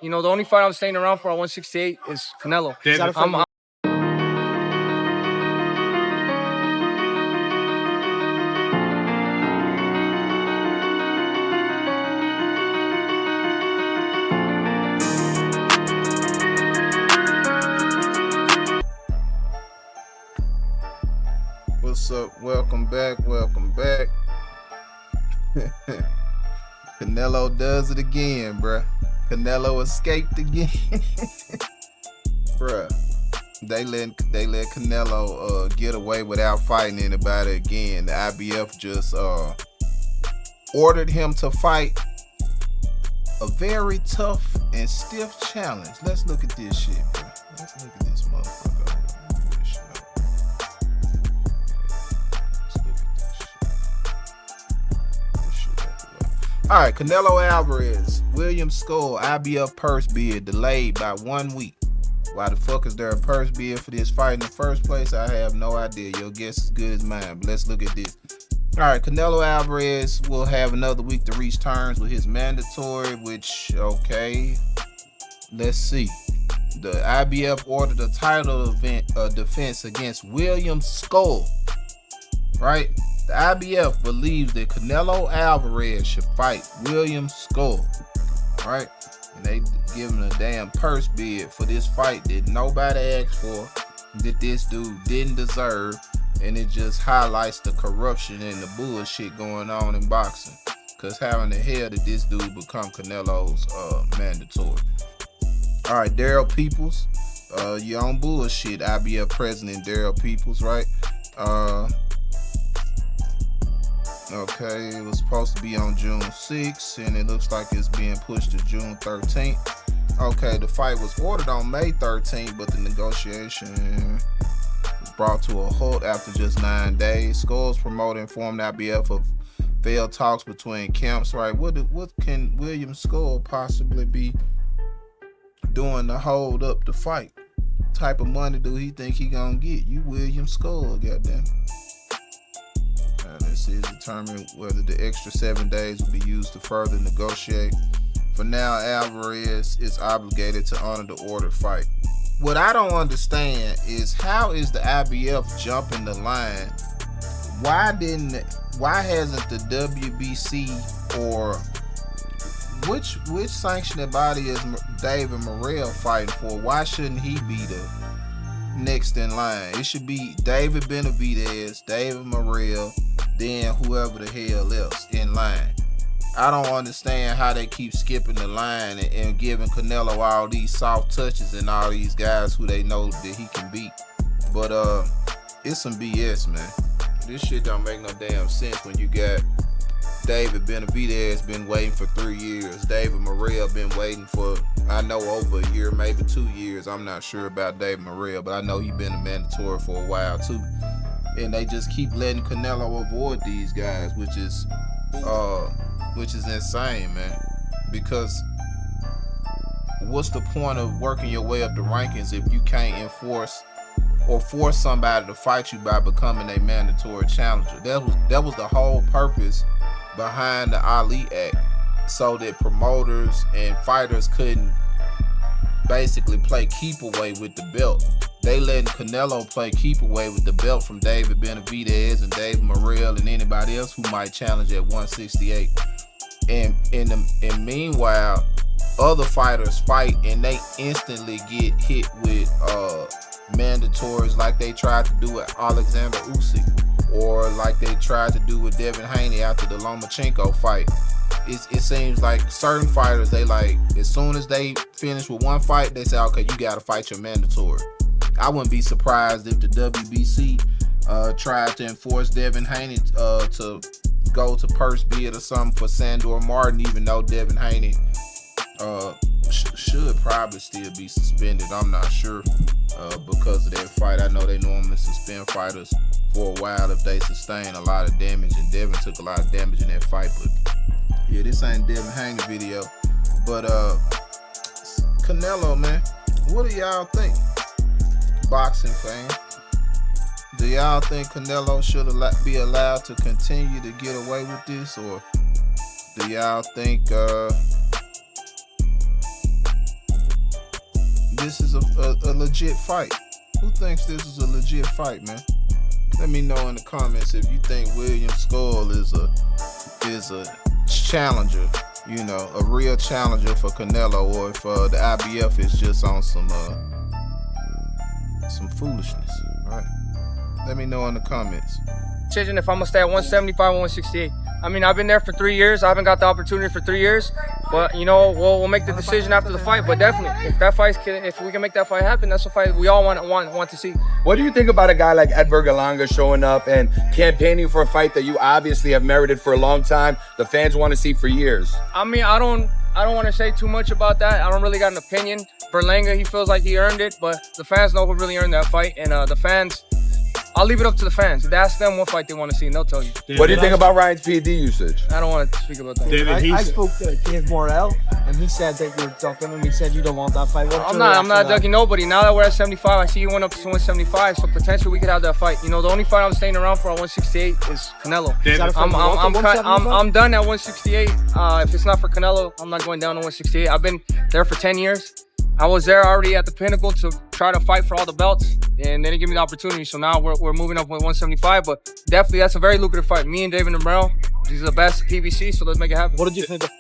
You know, the only fight I'm staying around for at 168 is Canelo. What's up? Welcome back. Canelo does it again, bruh. Canelo escaped again. Bruh. They let Canelo get away without fighting anybody again. The IBF just ordered him to fight a very tough and stiff challenge. Let's look at this shit, bruh. Let's look at this motherfucker. All right, Canelo Alvarez, William Skull, IBF purse bid delayed by 1 week. Why the fuck is there a purse bid for this fight in the first place? I have no idea. Your guess is good as mine, but let's look at this. All right, Canelo Alvarez will have another week to reach terms with his mandatory, which, okay, let's see. The IBF ordered a title defense against William Skull, right? The IBF believes that Canelo Alvarez should fight William Skull, right? And they giving a damn purse bid for this fight that nobody asked for, that this dude didn't deserve, and it just highlights the corruption and the bullshit going on in boxing. Cause how in the hell did this dude become Canelo's mandatory? All right, Daryl Peoples, you on bullshit, IBF president Daryl Peoples, right? Okay, it was supposed to be on June 6th, and it looks like it's being pushed to June 13th. Okay, the fight was ordered on May 13th, but the negotiation was brought to a halt after just 9 days. Skull's promoter informed IBF of failed talks between camps, right? What can William Skull possibly be doing to hold up the fight? What type of money do he think he gonna get? You William Skull, goddamn. This is determine whether the extra 7 days will be used to further negotiate. For now, Alvarez is obligated to honor the ordered fight. What I don't understand is how is the IBF jumping the line? Why hasn't the WBC or which sanctioning body is David Morrell fighting for? Why shouldn't he be the next in line? It should be David Benavidez, David Morrell, then whoever the hell else in line. I don't understand how they keep skipping the line and giving Canelo all these soft touches and all these guys who they know that he can beat. But it's some BS, man. This shit don't make no damn sense when you got David Benavidez been waiting for 3 years. David Morrell been waiting for, I know, over a year, maybe 2 years. I'm not sure about David Morrell, but I know he's been a mandatory for a while too. And they just keep letting Canelo avoid these guys, which is insane, man. Because what's the point of working your way up the rankings if you can't enforce or force somebody to fight you by becoming a mandatory challenger? That was the whole purpose behind the Ali Act, so that promoters and fighters couldn't basically play keep away with the belt. They letting Canelo play keep away with the belt from David Benavidez and David Morrell and anybody else who might challenge at 168. And meanwhile, other fighters fight and they instantly get hit with mandatories, like they tried to do with Alexander Usyk, or like they tried to do with Devin Haney after the Lomachenko fight. It seems like certain fighters, they like, as soon as they finish with one fight, they say, okay, you gotta fight your mandatory. I wouldn't be surprised if the WBC tried to enforce Devin Haney to go to purse bid or something for Sandor Martin, even though Devin Haney should probably still be suspended. I'm not sure because of that fight. I know they normally suspend fighters for a while if they sustain a lot of damage, and Devin took a lot of damage in that fight. But yeah, this ain't Devin Haney video. But Canelo, man, what do y'all think? Boxing fan, do y'all think Canelo should be allowed to continue to get away with this, or do y'all think this is a legit fight? Who thinks this is a legit fight, man? Let me know in the comments if you think William Skull is a challenger, you know, a real challenger for Canelo, or if the IBF is just on some foolishness. All right. Let me know in the comments. Decision if I'm gonna stay at 175 or 168. I mean, I've been there for 3 years. I haven't got the opportunity for 3 years, but you know, we'll make the decision after the fight. But definitely, if we can make that fight happen, that's a fight we all want to see. What do you think about a guy like Edgar Galanga showing up and campaigning for a fight that you obviously have merited for a long time? The fans want to see for years. I mean, I don't want to say too much about that. I don't really got an opinion. Berlanga, he feels like he earned it, but the fans know who really earned that fight, and the fans. I'll leave it up to the fans. Ask them what fight they want to see, and they'll tell you. David, what do you think about Ryan's PD usage? I don't want to speak about that. David, I spoke to Dave Morrell, and he said that you're ducking him. He said you don't want that fight. I'm not ducking nobody. Now that we're at 75, I see you went up to 175, so potentially we could have that fight. You know, the only fight I'm staying around for at 168 is Canelo. David, I'm done at 168. If it's not for Canelo, I'm not going down to 168. I've been there for 10 years. I was there already at the pinnacle to try to fight for all the belts, and they didn't give me the opportunity. So now we're moving up with 175, but definitely that's a very lucrative fight. Me and David Morrell, these are the best PBC, so let's make it happen. What did you think of